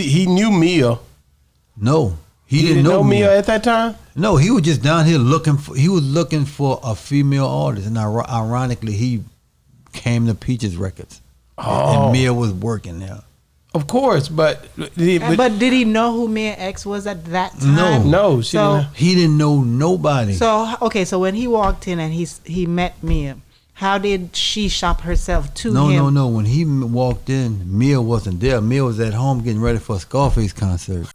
he knew Mia. No. He didn't know Mia at that time? No, he was just down here looking for a female artist, and ironically, he came to Peaches Records, and Mia was working there. Of course, but did he know who Mia X was at that time? No. He didn't know nobody. So when he walked in and he met Mia, how did she shop herself to him? No. When he walked in, Mia wasn't there. Mia was at home getting ready for a Scarface concert.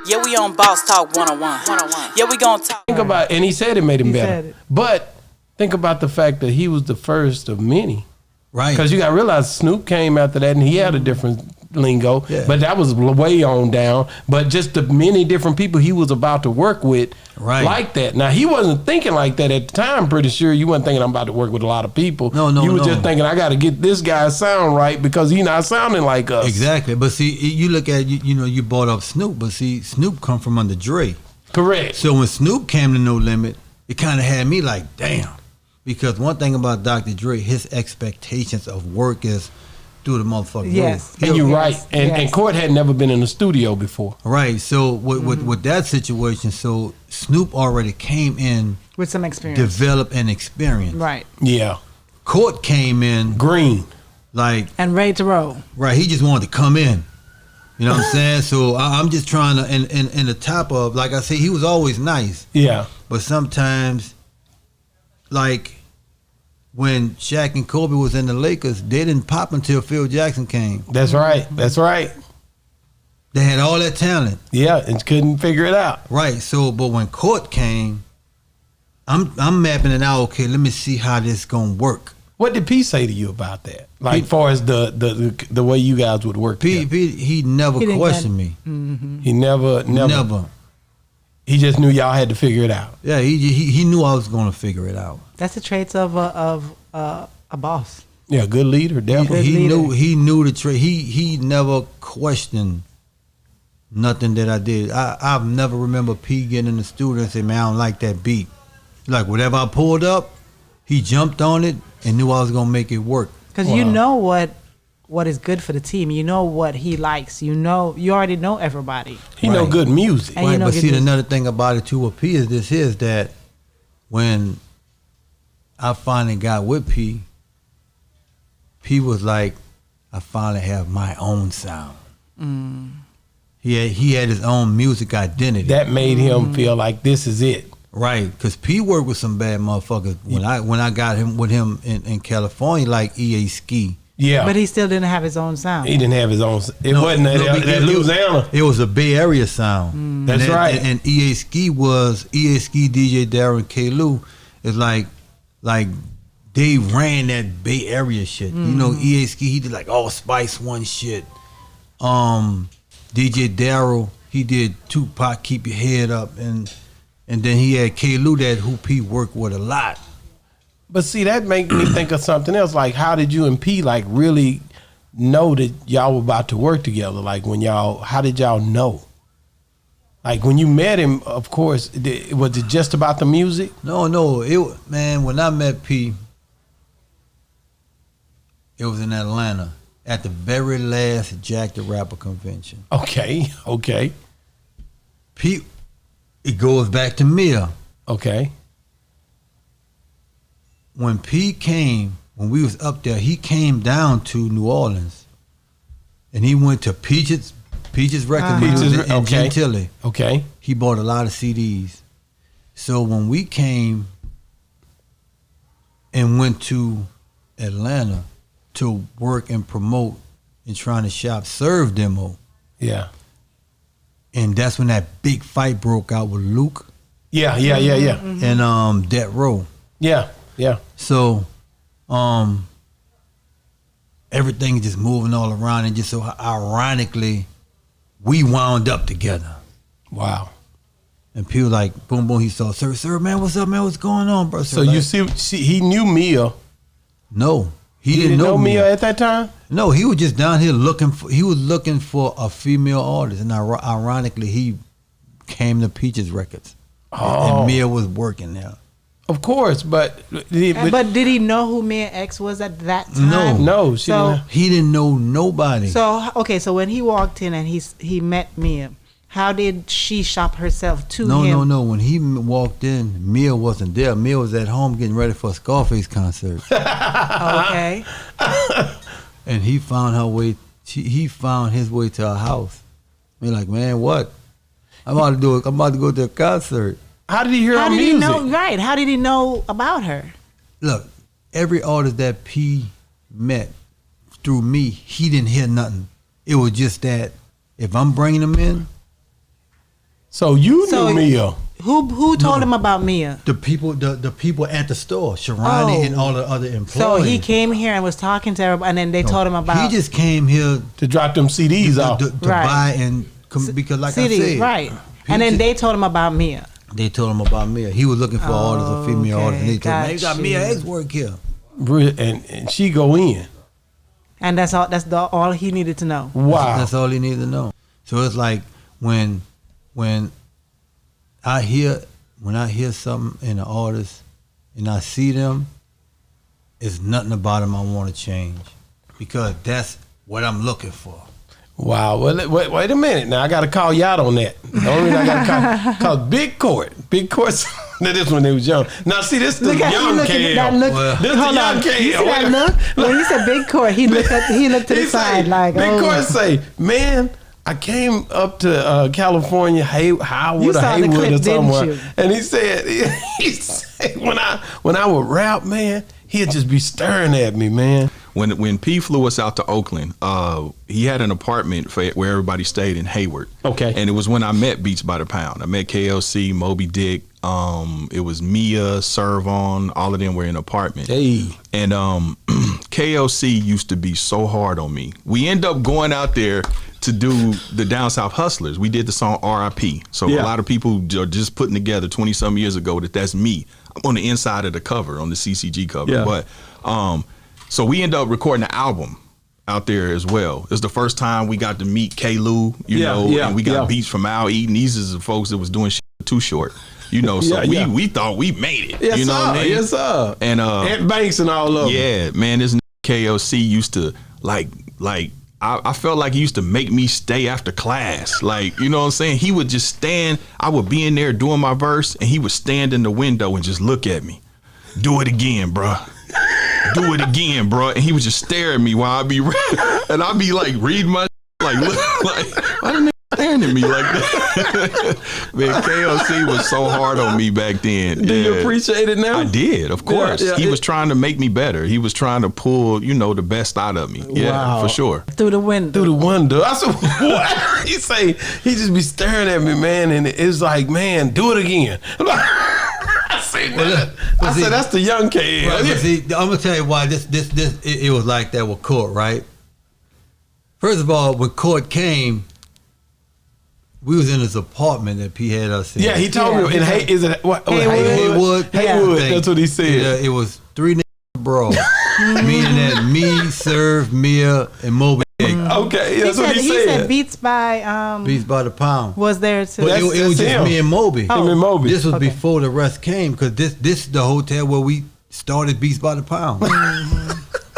Yeah, we on Boss Talk 101. Yeah, we gonna talk. Think about, and he said it made him better. But think about the fact that he was the first of many. Right. Because you got to realize Snoop came after that and he had a different lingo. Yeah. But that was way on down. But just the many different people he was about to work with like that. Now, he wasn't thinking like that at the time, pretty sure. You weren't thinking I'm about to work with a lot of people. No. You were just thinking I got to get this guy's sound right because he's not sounding like us. Exactly. But see, you look at, you brought up Snoop, but see, Snoop come from under Dre. Correct. So when Snoop came to No Limit, it kind of had me like, damn. Because one thing about Dr. Dre, his expectations of work is through the motherfucking roof. And you're right. And Court had never been in the studio before. Right. So with that situation, so Snoop already came in with some experience, developed an experience. Right. Yeah. Court came in green, and ready to roll. Right. He just wanted to come in. You know what I'm saying? So I'm just trying to, and the top of, like I said, he was always nice. Yeah. But sometimes, like when Shaq and Kobe was in the Lakers, they didn't pop until Phil Jackson came. That's right. They had all that talent. Yeah, and couldn't figure it out. Right. So, but when Court came, I'm mapping it out. Okay, let me see how this gonna work. What did P say to you about that? Like, far as the way you guys would work? P he never questioned me. Mm-hmm. He never. He just knew y'all had to figure it out. Yeah, he knew I was gonna figure it out. That's the traits of a boss. Yeah, good leader, definitely. He knew the trait. He never questioned nothing that I did. I've never remember P getting in the studio and say, "Man, I don't like that beat." Like whatever I pulled up, he jumped on it and knew I was gonna make it work. Because you know what is good for the team. You know what he likes. You already know everybody. He know good music. Right, but see, another thing about it too with P is that when I finally got with P was like, I finally have my own sound. He had his own music identity. That made him feel like this is it. Right, because P worked with some bad motherfuckers when I got him with him in California, like EA Ski. Yeah, but he still didn't have his own sound. He didn't have his own. Wasn't that Louisiana. It was a Bay Area sound. That's right. And EA Ski, DJ Darryl, and K. Lou is like they ran that Bay Area shit. You know, EA Ski, he did like all Spice One shit. DJ Darryl, he did Tupac, Keep Your Head Up, and then he had K. Lou that who P worked with a lot. But see, that make me think of something else. Like, how did you and P like really know that y'all were about to work together? Like how did y'all know? Like when you met him, of course, was it just about the music? No. When I met P, it was in Atlanta at the very last Jack the Rapper convention. Okay. P, it goes back to Mia. Okay. When P came, when we was up there, he came down to New Orleans, and he went to Peaches Record in Gentilly. Okay. He bought a lot of CDs. So when we came and went to Atlanta to work and promote and trying to shop Serve Demo. Yeah. And that's when that big fight broke out with Luke. Yeah. And Det Row. Yeah. So everything is just moving all around, and just so ironically we wound up together. Wow. And people like boom, he saw, sir, man, what's up, man? What's going on, bro? So you see, he knew Mia. No, he didn't know Mia at that time. No, he was just down here looking for a female artist, and ironically, he came to Peaches Records, and Mia was working there. Of course, but But did he know who Mia X was at that time? no, He didn't know nobody. So when he walked in and he met Mia, how did she shop herself to him? No. When he walked in, Mia wasn't there. Mia was at home getting ready for a Scarface concert. Okay. And he found her way. He found his way to her house. We're like, man, what? I'm about to go to a concert. How did he hear How her did music? he know? Right. How did he know about her? Look, every artist that P met through me, he didn't hear nothing. It was just that if I'm bringing them in, So you knew Mia. Who told him about Mia? the people at the store, Sharani and all the other employees. So he came here and was talking to everybody, and then they told him about. He just came here To drop them CDs off. to Right. buy and because, like I CDs, said, right? he And then just- they told him about Mia. They told him about Mia. He was looking for artists, a female Okay, artist. And they told him, man, you got got Mia you. X work here. And she go in. And that's all. That's all he needed to know. Wow. That's all he needed to know. So it's like when I hear something in an artist and I see them, it's nothing about them I want to change because that's what I'm looking for. Wow. Well, wait a minute. Now I got to call you out on that. The only reason I got to call Big Court. Now this when they was young. Now see, this the Look at young that KL. look. Well, This the Hold young on. KL. You see that look? When he said Big Court, he looked to the He side say, like, Big oh. Court say, man, I came up to California, Howard You or saw the Haywood clip, or didn't somewhere, you? and he said when I would rap, man, he'd just be staring at me, man. When P flew us out to Oakland, he had an apartment where everybody stayed in Hayward. Okay. And it was when I met Beats by the Pound. I met KLC, Moby Dick. It was Mia, Servon, all of them were in an apartment. Hey. And KLC used to be so hard on me. We end up going out there to do the Down South Hustlers. We did the song R.I.P. So Yeah. a lot of people are just putting together 20-some years ago that's me. I'm on the inside of the cover, on the CCG cover. Yeah. But so we end up recording an album out there as well. It's the first time we got to meet K-Lou, and we got beats from Al Eaton. These is the folks that was doing shit Too Short. So we thought we made it. Yes, you know sir. what I mean? Yes, sir. And Ed Banks and all of them. yeah, man, this KLC used to I felt like he used to make me stay after class. Like, you know what I'm saying? He would just stand, I would be in there doing my verse, and he would stand in the window and just look at me. Do it again, bruh. Do it again, bruh. And he would just stare at me while I'd be and I'd be like reading my like, look, like, why didn't they staring at me like that? Man, KLC was so hard on me back then. Do you appreciate it now? I did, of course. Yeah, he was trying to make me better. He was trying to pull, the best out of me. Yeah, Wow. for sure. Through the window. Through the window. I said, what? He say, he just be staring at me, man, and it's like, man, do it again. I said, that's the young KL. Right, but see, I'm gonna tell you why it was like that with Court, right? First of all, when Court came, we was in his apartment that P had us in. Yeah, he told me. In is it what? Haywood. Haywood. Yeah. That's what he said. Yeah, it was 3 niggas bro, meaning that me, Serve, Mia, and Moby. Okay, that's what he He said. said Beats by Beats by the pound. was there too. But it was That's just him. me and Moby. Him and Moby. This was Okay. before the rest came, because this is the hotel where we started Beats by the Pound.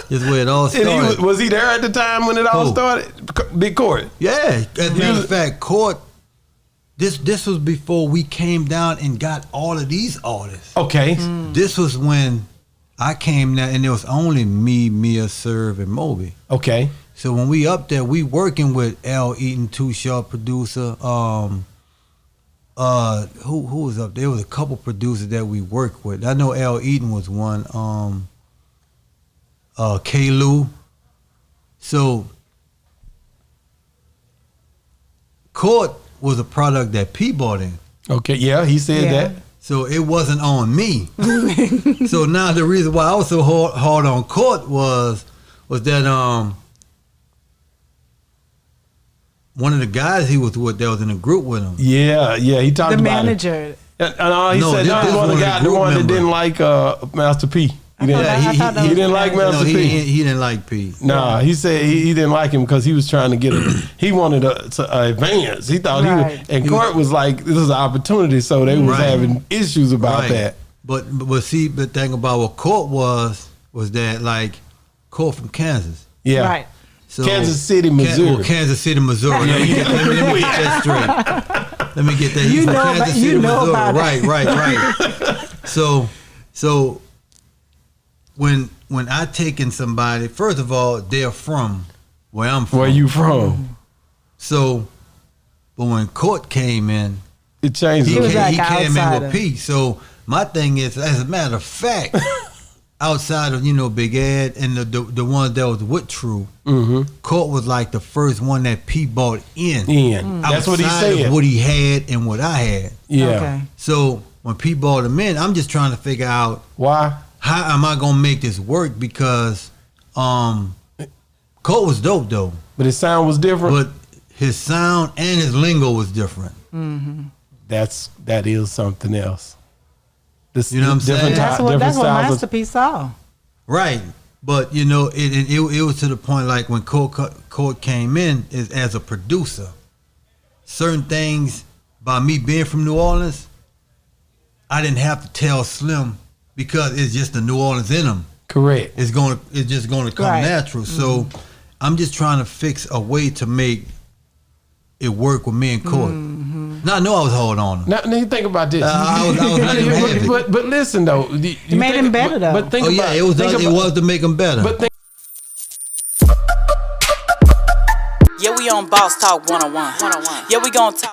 This is where it all And started. was he there at the time when it all Who? started? Big Court. Yeah, as a matter of fact, Court. This was before we came down and got all of these artists. Okay. This was when I came down, and there was only me, Mia, Serve, and Moby. Okay. So when we up there, we working with Al Eaton, Too Short producer. Who was up there? There was a couple producers that we worked with. I know Al Eaton was one. K-Lou. So Court was a product that P bought in. Okay. Yeah, he said Yeah. that. So it wasn't on me. So now the reason why I was so hard on Court was that one of the guys he was with that was in a group with him. Yeah, he talked the about manager. it. And he No, said this no, was he one of the the group one that members. didn't like Master P. He didn't, I thought that he was didn't like manager. Master No, P. he didn't like P. Nah, he said he didn't like him because he was trying to get he wanted to advance. He thought Right. and Court was like, this is an opportunity, so they was Right. having issues about Right. that. But see, the thing about what Court was that like Court from Kansas. Yeah. Right. So Kansas City, Missouri. Kansas City, Missouri. Let me get that straight. Let me get that. You From know Kansas about- City, you know Missouri. about it. Right. So when I taken somebody, first of all, they're from where I'm from. Where you from? So, but when Court came in, It changed. he the- was like came in outsider. with P. So my thing is, as a matter of fact, outside of Big Ed and the one that was with True, Court was like the first one that P bought in. That's what he outside said. of what he had and what I had. Yeah. Okay. So when P bought him in, I'm just trying to figure out Why? how am I gonna make this work because Court was dope though, But his sound was different. but his sound and his lingo was different. That is something else. This, You know what I'm saying? different That's ty- what different styles of- Masterpiece saw. Right. But it was to the point like when Court came in as a producer, certain things by me being from New Orleans, I didn't have to tell Slim because it's just the New Orleans in him. Correct. It's just gonna come Right. natural. So I'm just trying to fix a way to make it work with me and Court. Now I know I was hard on him. Now you think about this. I was letting him have it. but listen though, you made him better, though. But think Oh about yeah, it was to make him better. But think Yeah, we on Boss Talk 101. Yeah, we gon' talk.